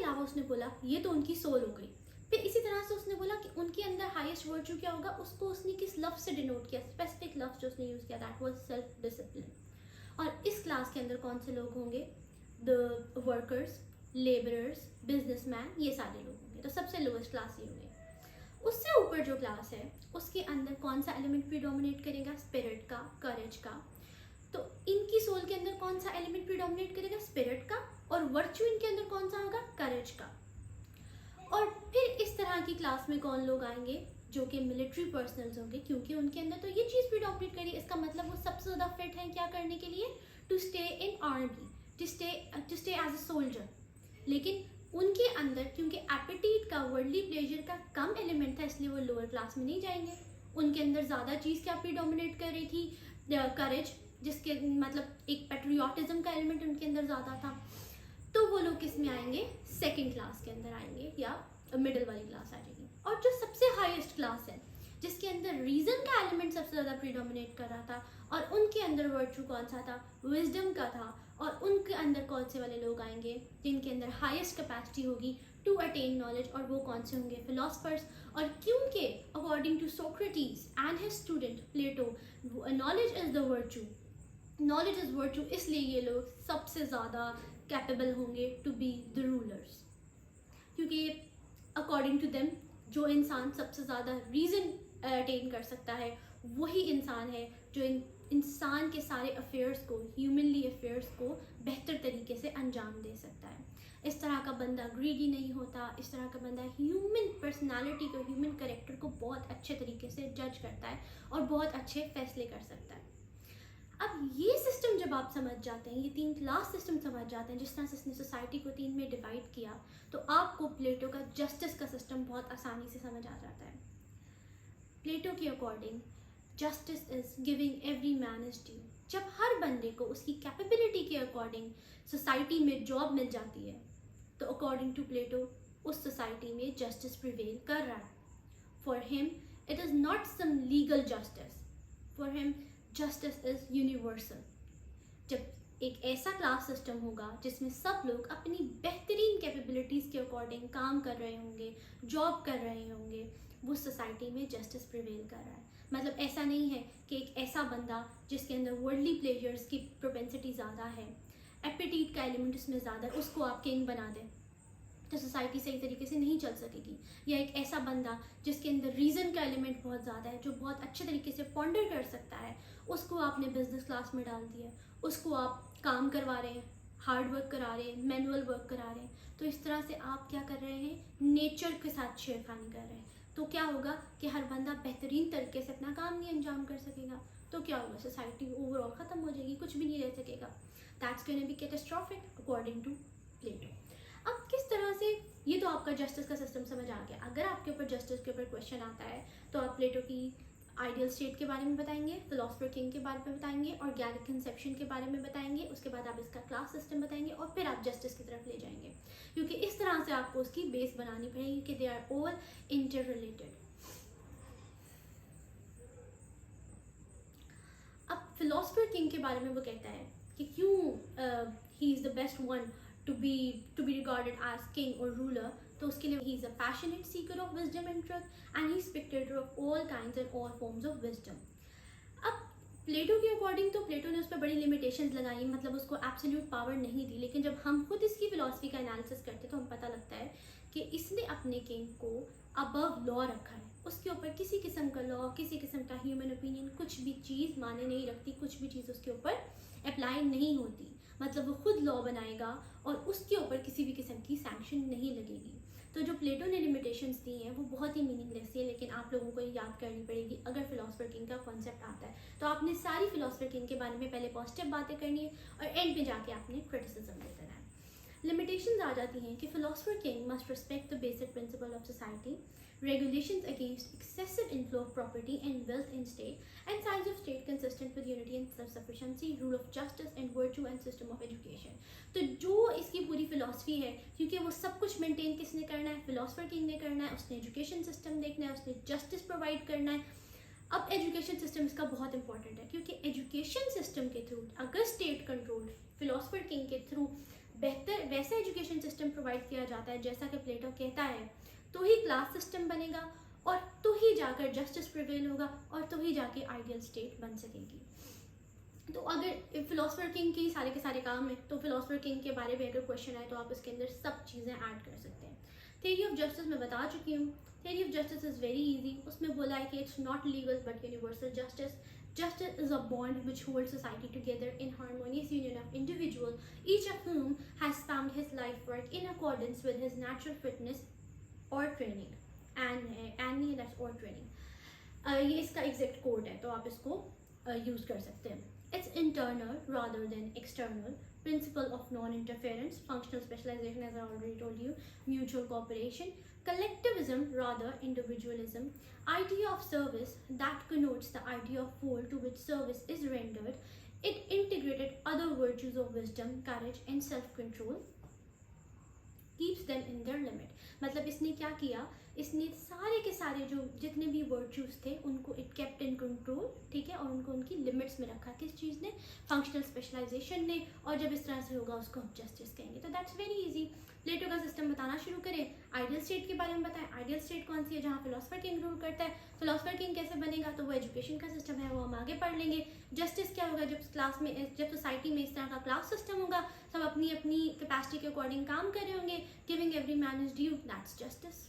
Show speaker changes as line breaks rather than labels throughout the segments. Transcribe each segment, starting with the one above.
अलावा उसने बोला ये तो उनकी सोल हो गई। फिर इसी तरह से उसने बोला कि उनके अंदर हाईएस्ट वर्च्यू क्या होगा, उसको उसने किस लफ्ज से डिनोट किया, स्पेसिफिक लफ्ज जो उसने यूज़ किया, दैट वाज सेल्फ डिसिप्लिन। और इस क्लास के अंदर कौन से लोग होंगे, द वर्कर्स, लेबरर्स, बिजनेसमैन, ये सारे लोग होंगे। तो सबसे लोएस्ट क्लास ये होंगे। उससे ऊपर जो क्लास है उसके अंदर कौन सा एलिमेंट प्रीडोमिनेट करेगा, स्पिरिट का, करेज का। तो इनकी सोल के अंदर कौन सा एलिमेंट प्रीडोमिनेट करेगा, स्पिरिट का, और वर्च्यू इनके अंदर कौन सा होगा, करेज का। और फिर इस तरह की क्लास में कौन लोग आएंगे, जो कि मिलिट्री पर्सनल्स होंगे, क्योंकि उनके अंदर तो ये चीज़ प्रीडोमिनेट करी, इसका मतलब वो सबसे ज़्यादा फिट हैं क्या करने के लिए, to stay in army, to stay as a soldier. लेकिन उनके अंदर क्योंकि एपेटाइट का, वर्ल्डली प्लेजर का कम एलिमेंट था, इसलिए वो लोअर क्लास में नहीं जाएंगे। उनके अंदर ज़्यादा चीज़ क्या प्रीडोमिनेट कर रही थी, करेज, जिसके मतलब एक पेट्रियाटिज्म का एलिमेंट उनके अंदर ज़्यादा था। तो वो लोग किस में आएंगे, सेकंड क्लास के अंदर आएंगे, या मिडिल वाली क्लास आ जाएगी। और जो सबसे हाईएस्ट क्लास है, जिसके अंदर रीजन का एलिमेंट सबसे ज़्यादा प्रीडोमिनेट कर रहा था, और उनके अंदर वर्च्यू कौन सा था, विजडम का था, और उनके अंदर कौन से वाले लोग आएंगे, जिनके अंदर हाईएस्ट कैपेसिटी होगी टू अटेन नॉलेज, और वो कौन से होंगे, फिलोसफर्स। और क्योंकि according to Socrates and his student Plato, knowledge is the virtue, knowledge is virtue, इसलिए ये लोग सबसे ज़्यादा कैपेबल होंगे टू बी द रूलर्स। क्योंकि अकॉर्डिंग टू देम जो इंसान सबसे ज़्यादा रीज़न अटेन कर सकता है वही इंसान है जो इंसान के सारे अफेयर्स को, ह्यूमनली अफेयर्स को बेहतर तरीके से अंजाम दे सकता है। इस तरह का बंदा ग्रीडी नहीं होता, इस तरह का बंदा ह्यूमन पर्सनालिटी को, ह्यूमन कैरेक्टर को बहुत अच्छे तरीके से जज करता है और बहुत अच्छे फैसले कर सकता है। अब ये सिस्टम जब आप समझ जाते हैं, ये 3 क्लास सिस्टम समझ जाते हैं, जिस तरह से इसने सोसाइटी को 3 में डिवाइड किया, तो आपको प्लेटो का जस्टिस का सिस्टम बहुत आसानी से समझ आ जाता है। प्लेटो के according justice is giving every man is due. जब हर बंदे को उसकी कैपेबिलिटी के अकॉर्डिंग सोसाइटी में जॉब मिल जाती है, तो अकॉर्डिंग टू प्लेटो उस सोसाइटी में जस्टिस प्रिवेल कर रहा है। For him it is not some legal justice, for him justice is universal. जब एक ऐसा क्लास सिस्टम होगा जिसमें सब लोग अपनी बेहतरीन कैपेबिलिटीज़ के अकॉर्डिंग काम कर रहे होंगे, जॉब कर रहे होंगे, वो सोसाइटी में जस्टिस प्रिवेल कर रहा है। मतलब ऐसा नहीं है कि एक ऐसा बंदा जिसके अंदर वर्ल्डली प्लेजर्स की प्रोपेंसिटी ज़्यादा है, एपेटाइट का एलिमेंट उसमें ज़्यादा है, उसको आप किंग बना दें तो सोसाइटी सही तरीके से नहीं चल सकेगी। या एक ऐसा बंदा जिसके अंदर रीज़न का एलिमेंट बहुत ज़्यादा है, जो बहुत अच्छे तरीके से पॉन्डर कर सकता है, उसको आपने बिजनेस क्लास में डाल दिया, उसको आप काम करवा रहे हैं, हार्ड वर्क करा रहे हैं, मैनुअल वर्क करा रहे हैं, तो इस तरह से आप क्या कर रहे हैं, नेचर के साथ छेड़खानी कर रहे हैं। तो क्या होगा कि हर बंदा बेहतरीन तरीके से अपना काम नहीं अंजाम कर सकेगा, तो क्या होगा, सोसाइटी ओवरऑल ख़त्म हो जाएगी, कुछ भी नहीं रह सकेगा। That's going to be catastrophic according to Plato. अब किस तरह से, ये तो आपका जस्टिस का सिस्टम समझ आ गया। अगर आपके ऊपर जस्टिस के ऊपर क्वेश्चन आता है तो आप प्लेटो की आइडियल स्टेट के बारे में बताएंगे, फिलोसफर किंग के बारे में बताएंगे, ऑर्गेनिक कंसेप्शन के बारे में बताएंगे, उसके बाद आप इसका क्लास सिस्टम बताएंगे, और फिर आप जस्टिस की तरफ ले जाएंगे, क्योंकि इस तरह से आपको उसकी बेस बनानी पड़ेगी कि they are all interrelated. अब फिलोसफर किंग के बारे में वो कहता है कि क्यों he is the best one to be regarded as king or ruler, तो उसके लिए he is a passionate seeker of wisdom and truth and he is spectator of all kinds and all forms of wisdom। अब प्लेटो के according तो प्लेटो ने उस पर बड़ी लिमिटेशंस लगाई, मतलब उसको एब्सोल्यूट पावर नहीं दी, लेकिन जब हम खुद इसकी फिलॉसफी का एनालिसिस करते तो हमें पता लगता है कि इसने अपने किंग को अबव लॉ रखा है, उसके ऊपर किसी किस्म का लॉ, किसी किस्म का ह्यूमन ओपिनियन, कुछ भी चीज़ माने नहीं रखती, कुछ भी चीज़ उसके ऊपर अप्लाई नहीं होती। मतलब वो खुद लॉ बनाएगा और उसके ऊपर किसी भी किस्म की सैंक्शन नहीं लगेगी। तो जो प्लेटो ने लिमिटेशंस दी हैं वो बहुत ही मीनिंगलेस है, लेकिन आप लोगों को याद करनी पड़ेगी। अगर फिलोसफर किंग का कॉन्सेप्ट आता है तो आपने सारी फिलोसफर किंग के बारे में पहले पॉजिटिव बातें करनी है और एंड में जाके आपने क्रिटिसिज्म देना है। लिमिटेशंस आ जाती हैं कि philosopher king must respect the basic principle of society, regulations against excessive inflow of property and wealth in state, and signs of state consistent with unity and self-sufficiency, rule of justice and virtue and system of education। तो जो इसकी पूरी philosophy है, क्योंकि वो सब कुछ maintain किसने करना है, फिलोसफर किंग ने करना है, उसने एजुकेशन सिस्टम देखना है, उसने जस्टिस प्रोवाइड करना है। अब एजुकेशन सिस्टम इसका बहुत इंपॉर्टेंट है, क्योंकि एजुकेशन सिस्टम के थ्रू अगर स्टेट कंट्रोल फिलोसफर किंग के थ्रू बेहतर वैसा एजुकेशन सिस्टम प्रोवाइड किया जाता है जैसा कि प्लेटो कहता है, तो ही क्लास सिस्टम बनेगा और तो ही जाकर जस्टिस प्रिवेल होगा और तो ही जाके आइडियल स्टेट बन सकेगी। तो अगर फिलोसफर किंग की सारे के सारे काम है तो फिलोसफर किंग के बारे में अगर क्वेश्चन आए तो आप इसके अंदर सब चीज़ें ऐड कर सकते हैं। थ्योरी ऑफ जस्टिस मैं बता चुकी हूँ। Theory of justice is very easy. उसमें बोला है कि it's not legal but universal justice. Justice is a bond which holds society together in harmonious union of individuals, each of whom has found his life work in accordance with his natural fitness or training and that's or training. ये इसका exact code है तो आप इसको use कर सकते हैं। It's internal rather than external. Principle of non-interference, functional specialization as I already told you, mutual cooperation, collectivism rather individualism, idea of service that connotes the idea of whole to which service is rendered. It integrated other virtues of wisdom, courage and self-control, keeps them in their limit. मतलब इसने क्या किया, इसने सारे के सारे जो जितने भी वर्च्यूज थे उनको इट केप्ट इन कंट्रोल, ठीक है, और उनको उनकी लिमिट्स में रखा। किस चीज़ ने? फंक्शनल स्पेशलाइजेशन ने। और जब इस तरह से होगा उसको हम जस्टिस कहेंगे। तो दैट्स वेरी इजी। प्लेटो का सिस्टम बताना शुरू करें। आइडियल स्टेट के बारे में बताएं। आइडियल स्टेट कौन सी है? जहाँ फिलोसफर किंग रूल करता है। फिलोसफर किंग कैसे बनेगा? तो वो एजुकेशन का सिस्टम है, वो हम आगे पढ़ लेंगे। जस्टिस क्या होगा? जब क्लास में, जब सोसाइटी में इस तरह का क्लास सिस्टम होगा, सब अपनी अपनी कैपेसिटी के अकॉर्डिंग काम कर रहे होंगे, giving every man is due, that's justice.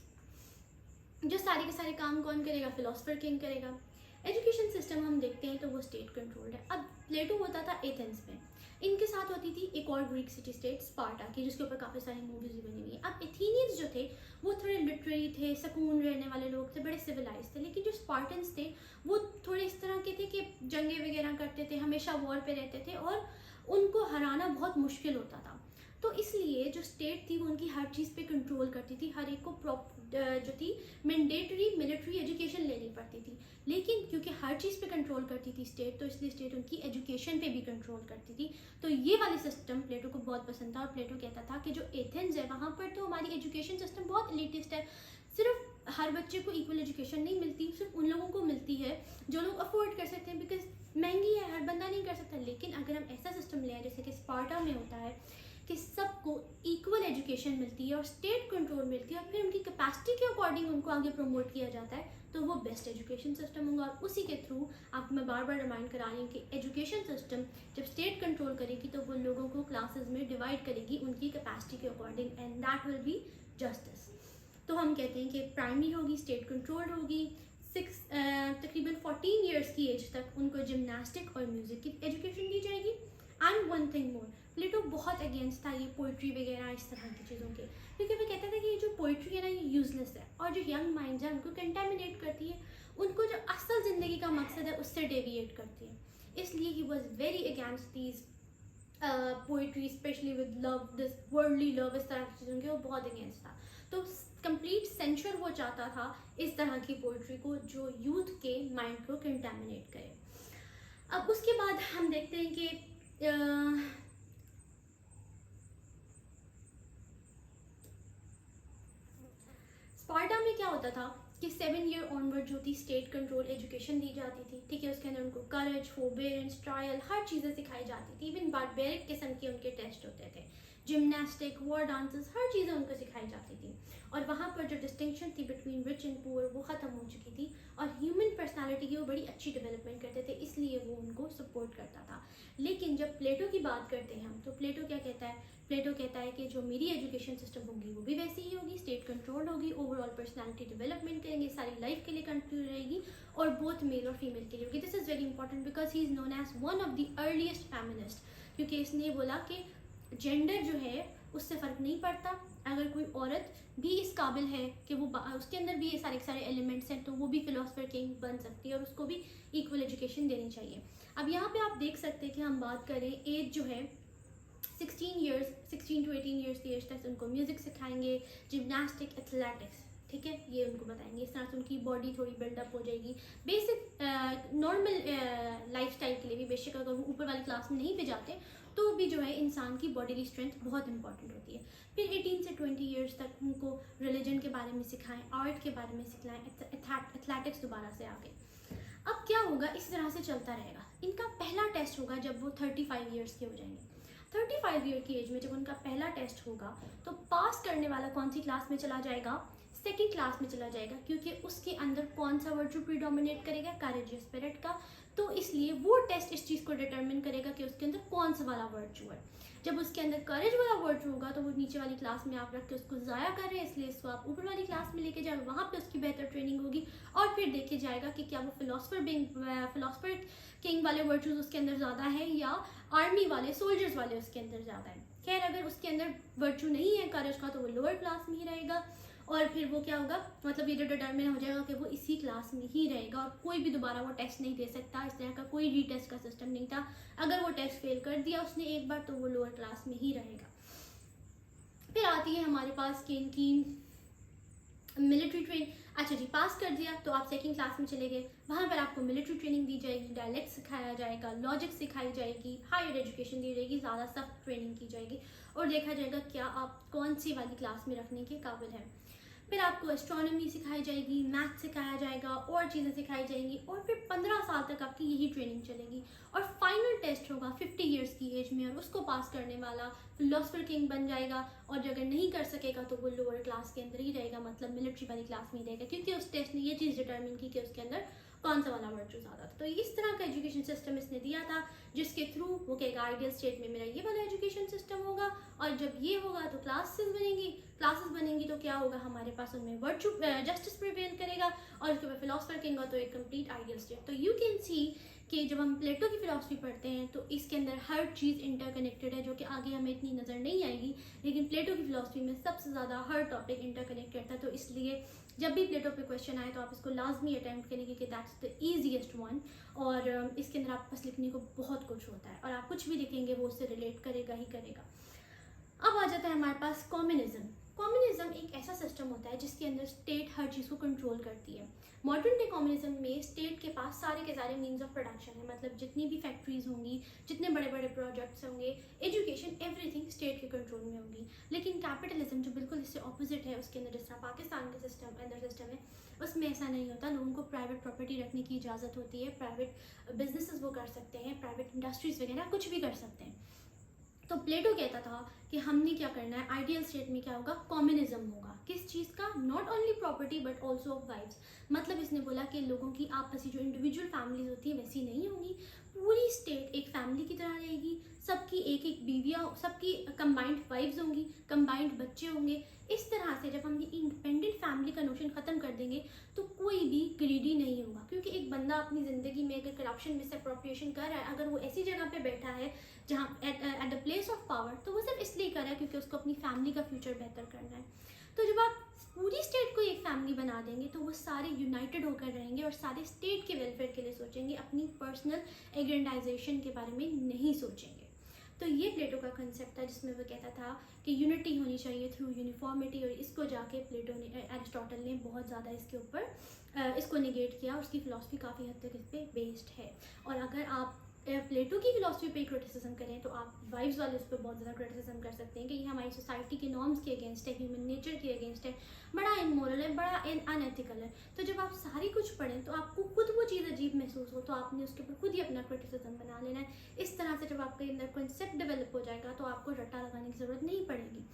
जो सारे के सारे काम कौन करेगा? फिलोसफर किंग करेगा। एजुकेशन सिस्टम हम देखते हैं तो वो स्टेट कंट्रोल्ड है। अब प्लेटो होता था एथेंस में, इनके साथ होती थी एक और ग्रीक सिटी स्टेट स्पार्टा की, जिसके ऊपर काफ़ी सारी मूवीज भी बनी हुई है। अब एथेनियंस जो थे वो थोड़े लिटरेरी थे, सुकून रहने वाले लोग थे, बड़े सिविलाइज थे। लेकिन जो स्पार्टन्स थे वो थोड़े इस तरह के थे कि जंगे वगैरह करते थे, हमेशा वॉर पे रहते थे और उनको हराना बहुत मुश्किल होता था। तो इसलिए जो स्टेट थी वो उनकी हर चीज़ पे कंट्रोल करती थी, हर एक को जो थी मैंडेटरी मिलिट्री एजुकेशन लेनी पड़ती थी। लेकिन क्योंकि हर चीज़ पे कंट्रोल करती थी स्टेट, तो इसलिए स्टेट उनकी एजुकेशन पे भी कंट्रोल करती थी। तो ये वाली सिस्टम प्लेटो को बहुत पसंद था और प्लेटो कहता था कि जो एथेंस है वहाँ पर तो हमारी एजुकेशन सिस्टम बहुत एलिटिस्ट है, सिर्फ हर बच्चे को इक्वल एजुकेशन नहीं मिलती, सिर्फ उन लोगों को मिलती है जो लोग अफोर्ड कर सकते हैं, बिकॉज महंगी है, हर बंदा नहीं कर सकता। लेकिन अगर हम ऐसा सिस्टम ले आए जैसे कि स्पार्टा में होता है कि सबको इक्वल एजुकेशन मिलती है और स्टेट कंट्रोल मिलती है और फिर उनकी कैपेसिटी के अकॉर्डिंग उनको आगे प्रमोट किया जाता है, तो वो बेस्ट एजुकेशन सिस्टम होगा। और उसी के थ्रू आपको मैं बार बार रिमाइंड करा रही हूँ कि एजुकेशन सिस्टम जब स्टेट कंट्रोल करेगी तो वो लोगों को क्लासेस में डिवाइड करेगी उनकी कैपेसिटी के according, and that will be justice. तो हम कहते हैं कि प्राइमरी होगी, स्टेट कंट्रोल्ड होगी। तकरीबन 14 ईयर्स की एज तक उनको जिमनास्टिक और म्यूज़िक की एजुकेशन दी जाएगी। एंड वन थिंग मोर, प्लेटो बहुत अगेंस्ट था ये पोइट्री वगैरह इस तरह की चीज़ों के, क्योंकि वो कहता था कि ये जो पोइट्री है ना ये यूजलेस है और जो यंग माइंड्स हैं उनको कंटेमिनेट करती है, उनको जो असल ज़िंदगी का मकसद है उससे डेविएट करती है। इसलिए he was very against these poetry, specially with love, this worldly love, इस तरह की चीज़ों के वो बहुत अगेंस्ट था। तो कंप्लीट सेंचर वो चाहता था इस तरह की पोइट्री को जो यूथ के माइंड को कंटेमिनेट करे। अब उसके बाद हम देखते हैं कि स्पार्टा में क्या होता था कि 7 ईयर ऑनवर्ड जो थी स्टेट कंट्रोल एजुकेशन दी जाती थी, ठीक है। उसके अंदर उनको करेज, फोरबेरेंस, ट्रायल, हर चीज़ें सिखाई जाती थी। इवन बारबेरिक किस्म के उनके टेस्ट होते थे, जिमनास्टिक, वॉर डांसेस, हर चीज़ें उनको सिखाई जाती थी। और वहाँ पर जो डिस्टिंक्शन थी बिटवीन रिच एंड पुअर वो ख़त्म हो चुकी थी और ह्यूमन पर्सनालिटी की वो बड़ी अच्छी डेवलपमेंट करते थे, इसलिए वो उनको सपोर्ट करता था। लेकिन जब प्लेटो की बात करते हैं हम, तो प्लेटो क्या कहता है? प्लेटो कहता है कि जो मेरी एजुकेशन सिस्टम होगी वो भी वैसी ही होगी, स्टेट कंट्रोल होगी, ओवरऑल पर्सनालिटी डेवलपमेंट करेंगे, सारी लाइफ के लिए कंटिन्यू रहेगी और बोथ मेल और फीमेल के लिए होगी। This is very important because he is known as one of the earliest feminist, क्योंकि इसने बोला कि जेंडर जो है उससे फ़र्क नहीं पड़ता, अगर कोई औरत भी इस काबिल है कि वो उसके अंदर भी ये सारे एलिमेंट्स हैं तो वो भी फिलोसफर किंग बन सकती है और उसको भी इक्वल एजुकेशन देनी चाहिए। अब यहाँ पे आप देख सकते हैं कि हम बात करें एज जो है 16 to 18 ईयर्स की एज तक उनको म्यूज़िक सिखाएंगे, जिमनास्टिक, एथलेटिक्स, ठीक है, ये उनको बताएंगे। इस तरह से उनकी बॉडी थोड़ी बिल्डअप हो जाएगी। बेसिक नॉर्मल लाइफस्टाइल के लिए भी, बेशक अगर वो ऊपर वाली क्लास में नहीं भी जाते तो भी जो है इंसान की बॉडीली स्ट्रेंथ बहुत इंपॉर्टेंट होती है। फिर 18 से 20 ईयर्स तक उनको रिलीजन के बारे में सिखाएं, आर्ट के बारे में सिखाएं, एथलेटिक्स दोबारा से आगे। अब क्या होगा, इस तरह से चलता रहेगा। इनका पहला टेस्ट होगा जब वो 35 ईयर्स के हो जाएंगे। 35 25 ईयर की एज में जब उनका पहला टेस्ट होगा तो पास करने वाला कौन सी क्लास में चला जाएगा, सेकेंड क्लास में चला जाएगा, क्योंकि उसके अंदर कौन सा वर्चू प्रीडोमिनेट करेगा, करेजियस स्पिरिट का। तो इसलिए वो टेस्ट इस चीज़ को डिटरमिन करेगा कि उसके अंदर कौन सा वाला वर्चू है। जब उसके अंदर करेज वाला वर्चू होगा तो वो नीचे वाली क्लास में आप रख के उसको ज़ाया कर रहे हैं, इसलिए इसको आप ऊपर वाली क्लास में लेके जाए, वहाँ पे उसकी बेहतर ट्रेनिंग होगी और फिर देखे जाएगा कि क्या वो फिलोसफर किंग वाले वर्चूज उसके अंदर ज़्यादा है या आर्मी वाले सोल्जर्स वाले उसके अंदर ज़्यादा है। खैर अगर उसके अंदर वर्चू नहीं है करेज का तो वो लोअर क्लास में ही रहेगा और फिर वो क्या होगा, मतलब ये जो डिटरमिन हो जाएगा कि वो इसी क्लास में ही रहेगा और कोई भी दोबारा वो टेस्ट नहीं दे सकता। इस तरह का कोई रीटेस्ट का सिस्टम नहीं था। अगर वो टेस्ट फेल कर दिया उसने एक बार तो वो लोअर क्लास में ही रहेगा। फिर आती है हमारे पास कि इनकी मिलिट्री ट्रेन। अच्छा जी, पास कर दिया तो आप सेकंड क्लास में चले गए, वहाँ पर आपको मिलिट्री ट्रेनिंग दी जाएगी, डायलेक्ट सिखाया जाएगा, लॉजिक सिखाई जाएगी, हायर एजुकेशन दी जाएगी, ज़्यादा सख्त ट्रेनिंग की जाएगी और देखा जाएगा क्या आप कौन सी वाली क्लास में रखने के काबिल हैं। फिर आपको एस्ट्रोनॉमी सिखाई जाएगी, मैथ सिखाया जाएगा और चीज़ें सिखाई जाएंगी और फिर 15 साल तक आपकी यही ट्रेनिंग चलेगी और फाइनल टेस्ट होगा 50 इयर्स की एज में और उसको पास करने वाला फिलोसफर किंग बन जाएगा और अगर नहीं कर सकेगा तो वो लोअर क्लास के अंदर ही रहेगा, मतलब मिलिट्री वाली क्लास में ही रहेगा, क्योंकि उस टेस्ट ने ये चीज़ डिटरमिन की कि उसके अंदर कौन सा वाला वर्चू ज़्यादा था। तो इस तरह का एजुकेशन सिस्टम इसने दिया था जिसके थ्रू वो कहेगा आइडियल स्टेट में मेरा ये वाला एजुकेशन सिस्टम होगा और जब ये होगा तो क्लासेस बनेंगी तो क्या होगा, हमारे पास उनमें वर्चू जस्टिस प्रिवेल करेगा और उसके बाद फिलोसफर किंग तो एक कंप्लीट आइडियल स्टेट। तो यू कैन सी कि जब हम प्लेटो की फिलॉसफी पढ़ते हैं तो इसके अंदर हर चीज़ इंटरकनेक्टेड है, जो कि आगे हमें इतनी नज़र नहीं आएगी, लेकिन प्लेटो की फिलॉसफी में सबसे ज़्यादा हर टॉपिक इंटरकनेक्टेड था। तो इसलिए जब भी प्लेटो पे क्वेश्चन आए तो आप इसको लाजमी अटैम्प्ट करेंगे कि दैट्स द ईजीएस्ट वन और इसके अंदर आपके पास लिखने को बहुत कुछ होता है और आप कुछ भी लिखेंगे वो उससे रिलेट करेगा ही करेगा। अब आ जाता है हमारे पास कम्युनिज्म। कम्युनिज्म एक ऐसा सिस्टम होता है जिसके अंदर स्टेट हर चीज़ को कंट्रोल करती है। मॉडर्न डे कम्युनिज्म में स्टेट के पास सारे के सारे मीन्स ऑफ प्रोडक्शन है, मतलब जितनी भी फैक्ट्रीज होंगी, जितने बड़े बड़े प्रोजेक्ट्स होंगे, एजुकेशन, एवरीथिंग स्टेट के कंट्रोल में होगी। लेकिन कैपिटलिज्म जो बिल्कुल इससे ऑपोजिट है, उसके अंदर जिस तरह पाकिस्तान के सिस्टम है उसमें ऐसा नहीं होता। लोगों को प्राइवेट प्रॉपर्टी रखने की इजाज़त होती है, प्राइवेट बिजनेसेस वो कर सकते हैं, प्राइवेट इंडस्ट्रीज वगैरह कुछ भी कर सकते हैं। तो प्लेटो कहता था कि हमने क्या करना है, आइडियल स्टेट में क्या होगा, कम्युनिज्म होगा। किस चीज़ का, not only property but also of wives. मतलब इसने बोला कि लोगों की आपसी जो इंडिविजुअल फैमिलीज होती है वैसी नहीं होंगी, पूरी स्टेट एक फैमिली की तरह रहेगी, सबकी एक एक बीवियाँ, सबकी कंबाइंड वाइफ्स होंगी, कंबाइंड बच्चे होंगे। इस तरह से जब हम ये इंडिपेंडेंट फैमिली का नोशन ख़त्म कर देंगे तो कोई भी ग्रीडी नहीं होगा, क्योंकि एक बंदा अपनी ज़िंदगी में अगर करप्शन मिस अप्रोप्रिएशन कर रहा है, अगर वो ऐसी जगह पे बैठा है जहाँ at the place of power, तो वो सिर्फ इसलिए कर रहा है क्योंकि उसको अपनी फैमिली का फ्यूचर बेहतर करना है। तो जब आप पूरी स्टेट को एक फैमिली बना देंगे तो वो सारे यूनाइटेड होकर रहेंगे और सारे स्टेट के वेलफेयर के लिए सोचेंगे, अपनी पर्सनल एग्रेंडाइजेशन के बारे में नहीं सोचेंगे। तो ये प्लेटो का कंसेप्ट था जिसमें वो कहता था कि यूनिटी होनी चाहिए थ्रू यूनिफॉर्मिटी, और इसको जाके प्लेटो ने, एरिस्टोटल ने बहुत ज़्यादा इसके ऊपर इसको निगेट किया। उसकी फ़िलॉसफी काफ़ी हद तक इस पर बेस्ड है। और अगर आप प्लेटो की फिलॉसफी पे क्रिटिसिज्म करें तो आप वाइब्स वाले उस पर बहुत ज़्यादा क्रिटिसिज्म कर सकते हैं कि ये हमारी सोसाइटी के नॉर्म्स के अगेंस्ट है, ह्यूमन नेचर के अगेंस्ट है, बड़ा इमोरल है, बड़ा अनएथिकल है। तो जब आप सारी कुछ पढ़ें तो आपको खुद वो चीज़ अजीब महसूस हो तो आपने उसके ऊपर खुद ही अपना क्रिटिसिज्म बना लेना है। इस तरह से जब आपके अंदर कॉन्सेप्ट डेवलप हो जाएगा तो आपको रट्टा लगाने की ज़रूरत नहीं पड़ेगी।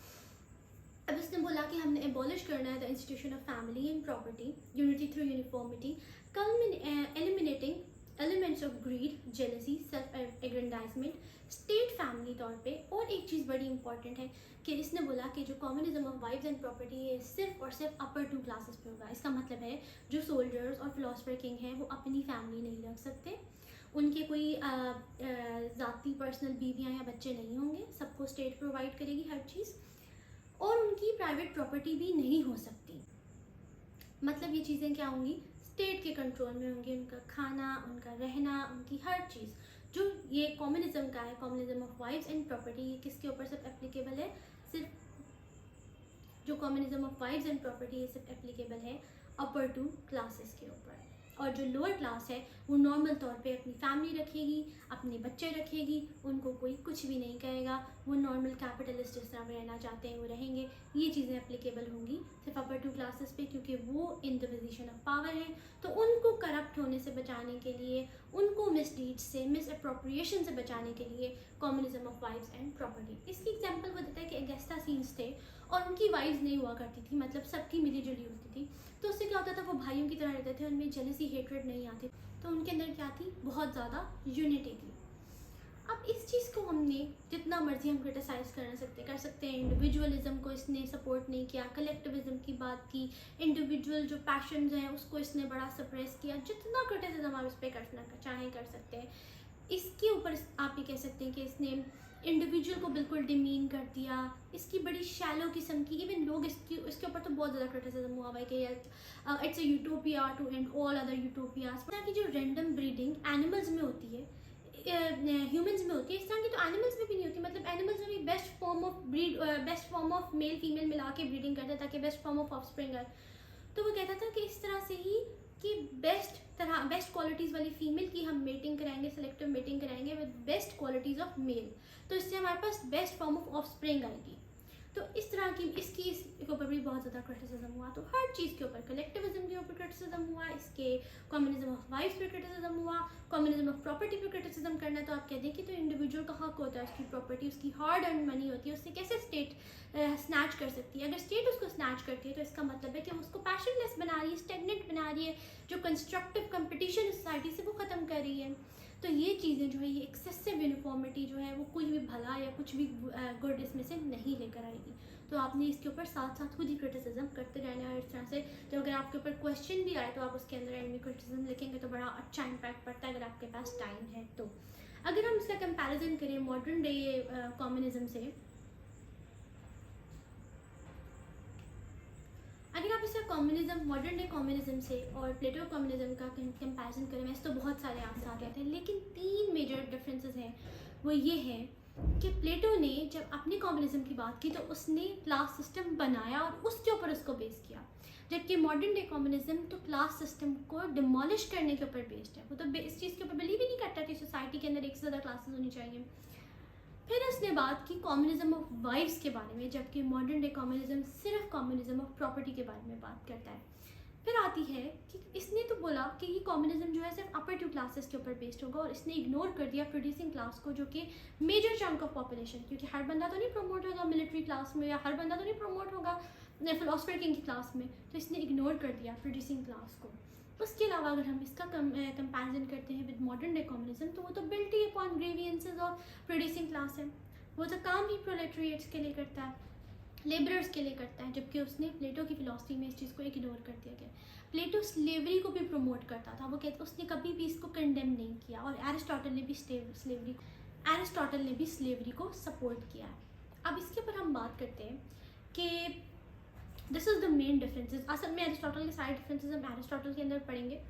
अब इसने बोला कि हमने एबॉलिश करना है the institution of family and property, unity through uniformity, eliminating elements of greed, jealousy, self aggrandisement, state family तौर पे। और एक चीज़ बड़ी इंपॉर्टेंट है कि इसने बोला कि जो communism of wives and property है सिर्फ और सिर्फ अपर 2 क्लासेस पे होगा। इसका मतलब है जो सोल्जर्स और फिलोसफर किंग हैं वो अपनी फैमिली नहीं रख सकते, उनके कोई ज़ाती पर्सनल बीवियाँ या बच्चे नहीं होंगे, सबको स्टेट प्रोवाइड करेगी हर चीज़, और उनकी प्राइवेट प्रॉपर्टी भी नहीं हो सकती। मतलब ये चीज़ें क्या होंगी, स्टेट के कंट्रोल में होंगी, उनका खाना, उनका रहना, उनकी हर चीज़। जो ये कम्युनिज्म का है, communism of wives and property, ये किसके ऊपर सिर्फ एप्लीकेबल है, सिर्फ जो communism of wives and property ये सिर्फ एप्लीकेबल है अपर 2 क्लासेस के ऊपर। और जो लोअर क्लास है वो नॉर्मल तौर पे अपनी फैमिली रखेगी, अपने बच्चे रखेगी, उनको कोई कुछ भी नहीं कहेगा, वो नॉर्मल कैपिटलिस्ट जिस तरह रहना चाहते हैं वो रहेंगे। ये चीज़ें एप्लीकेबल होंगी सिर्फ अपर 2 क्लासेस पे, क्योंकि वो in the position of power हैं। तो उनको करप्ट होने से बचाने के लिए, उनको मिसडीड से, मिस अप्रोप्रिएशन से बचाने के लिए communism of wives and property. इसकी एग्जाम्पल वो देता है कि अगस्ता सीन्स थे और उनकी वाइव्स नहीं हुआ करती थी, मतलब सबकी मिली जुली होती थी। तो उससे क्या होता था, वो भाइयों की तरह रहते थे, उनमें जेलसी हेट्रेड नहीं आती, तो उनके अंदर क्या थी, बहुत ज़्यादा यूनिटी थी। अब इस चीज़ को हमने जितना मर्जी हम क्रिटिसाइज़ कर सकते हैं। इंडिविजुअलिज्म को इसने सपोर्ट नहीं किया, कलेक्टिविज्म की बात की, इंडिविजुअल जो पैशंस हैं उसको इसने बड़ा सप्रेस किया। जितना क्रिटिसिज्म आप इस पर करना चाहें कर सकते हैं। इसके ऊपर आप ये कह सकते हैं कि इसने इंडिविजुअल को बिल्कुल डिमीन कर दिया, इसकी बड़ी शैलो किस्म की, इवन लोग इसके ऊपर तो बहुत ज़्यादा क्रिटिसिज्म हुआ है कि it's a utopia to end all other utopias. की जो रैंडम ब्रीडिंग एनिमल्स में होती है, ह्यूमंस में होती है, इस तरह की तो एनिमल्स में भी नहीं होती। मतलब एनिमल्स में भी best form of male female मिला के ब्रीडिंग करता था कि बेस्ट फॉर्म ऑफ ऑफस्प्रिंग है। तो वो कहता था कि इस तरह से ही कि बेस्ट क्वालिटीज़ वाली फीमेल की हम मेटिंग कराएंगे, सेलेक्टिव मेटिंग कराएंगे with best qualities of male, तो इससे हमारे पास बेस्ट फॉर्म ऑफ ऑफस्प्रिंग आएगी। तो इस तरह की इसके ऊपर भी बहुत ज़्यादा क्रिटिसिज्म हुआ। तो हर चीज़ के ऊपर, कलेक्टिविज्म के ऊपर क्रिटिसिज्म हुआ, इसके कम्युनिज्म ऑफ वाइफ्स पे क्रिटिसिज्म हुआ, कम्युनिज्म ऑफ प्रॉपर्टी पे क्रिटिसिज्म करना है। तो आप कह दें कि तो इंडिविजुअल का हक होता है, उसकी प्रॉपर्टी, उसकी हार्ड अर्न मनी होती है, उससे कैसे स्टेट स्नैच कर सकती है। अगर स्टेट उसको स्नैच करती है तो इसका मतलब है कि उसको पैशनलेस बना रही है, स्टेगनेंट बना रही है, जो कंस्ट्रक्टिव कंपटीशन सोसाइटी से वो ख़त्म कर रही है। तो ये चीज़ें जो है, ये एक्सेसिव यूनिफॉर्मिटी जो है वो कोई भी भला या कुछ भी गुड इसमें से नहीं लेकर आएगी। तो आपने इसके ऊपर साथ साथ खुद ही क्रिटिसिज्म करते रहना है। इस तरह से तो अगर आपके ऊपर क्वेश्चन भी आए तो आप उसके अंदर एंड में क्रिटिसिज्म लिखेंगे तो बड़ा अच्छा इम्पैक्ट पड़ता है, अगर आपके पास टाइम है तो। अगर हम इसका कंपैरिजन करें मॉडर्न डे कम्युनिज्म से, अगर आप इसका कम्युनिज्म, मॉडर्न डे कम्युनिज्म से और प्लेटो कम्युनिज्म का कंपैरिजन करें, वैसे तो बहुत सारे आंसर आते हैं, लेकिन 3 मेजर डिफरेंसेस हैं। वो ये है कि प्लेटो ने जब अपनी कम्युनिज्म की बात की तो उसने क्लास सिस्टम बनाया और उसके ऊपर उसको बेस किया, जबकि मॉडर्न डे कम्युनिज्म तो क्लास सिस्टम को डिमोलिश करने के ऊपर बेस्ड है। वो तो इस चीज़ के ऊपर बिलीव ही नहीं करता कि सोसाइटी के अंदर एक से ज़्यादा क्लासेस होनी चाहिए। फिर उसने बात की कम्युनिज्म ऑफ वाइव्स के बारे में, जबकि मॉडर्न डे कम्युनिज्म सिर्फ कम्युनिज्म ऑफ प्रॉपर्टी के बारे में बात करता है। फिर आती है कि इसने तो बोला कि ये कम्युनिज्म जो है सिर्फ अपर 2 क्लासेस के ऊपर बेस्ड होगा, और इसने इग्नोर कर दिया प्रोड्यूसिंग क्लास को, जो कि मेजर चंक ऑफ पॉपुलेशन, क्योंकि हर बंदा तो नहीं प्रमोट होगा मिलिट्री क्लास में, या हर बंदा तो नहीं प्रमोट होगा फिलोसफर किंग की क्लास में, तो इसने इग्नोर कर दिया प्रोड्यूसिंग क्लास को। उसके अलावा अगर हम इसका कंपैरिजन करते हैं विद मॉडर्न डे कम्युनिज्म, तो वो तो built he upon grievances of producing class है। वो तो काम ही प्रोलेटरिएट्स के लिए करता है, लेबरर्स के लिए करता है, जबकि उसने प्लेटो की फिलॉसफी में इस चीज़ को इग्नोर कर दिया गया। प्लेटो स्लेवरी को भी प्रमोट करता था, वो कहते उसने कभी भी इसको कंडेम नहीं किया, और एरिस्टोटल ने भी स्लेवरी को सपोर्ट किया है। अब इसके ऊपर हम बात करते हैं कि this is the main differences. असल में एरिस्टोटल के सारे डिफरेंसेस हम एरिस्टोटल के अंदर पढ़ेंगे।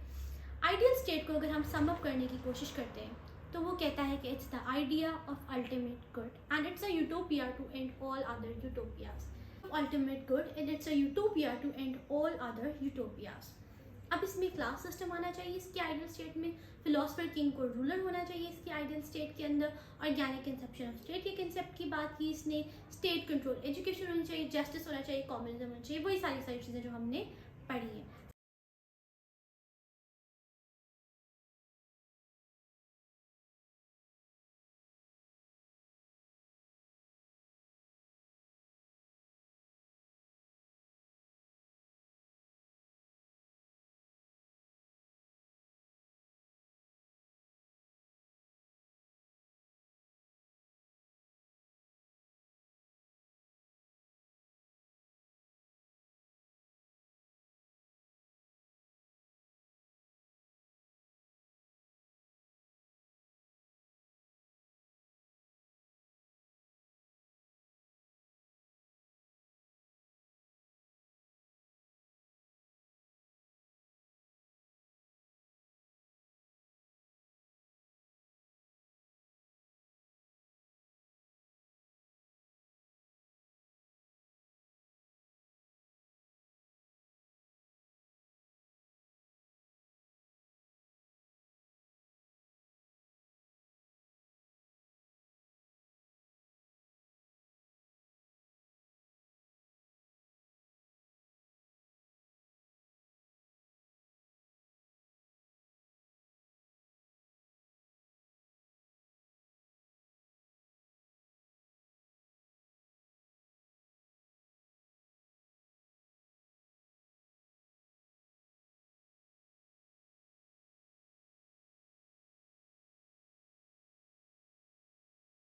आइडियल स्टेट को अगर हम सम अप करने की कोशिश करते हैं तो वो कहता है कि it's the idea of ultimate good and it's a utopia to end all other utopias. Ultimate good and it's a utopia to end all other utopias. अब इसमें क्लास सिस्टम आना चाहिए इसकी आइडियल स्टेट में, फिलोसफर किंग को ruler होना चाहिए इसकी आइडियल स्टेट के अंदर, ऑर्गेनिक कंसेप्शन ऑफ स्टेट के कंसेप्ट की बात की इसने, स्टेट कंट्रोल एजुकेशन होनी चाहिए, जस्टिस होना चाहिए, कम्युनिज्म होना चाहिए, वही सारी चीज़ें जो हमने पढ़ी है।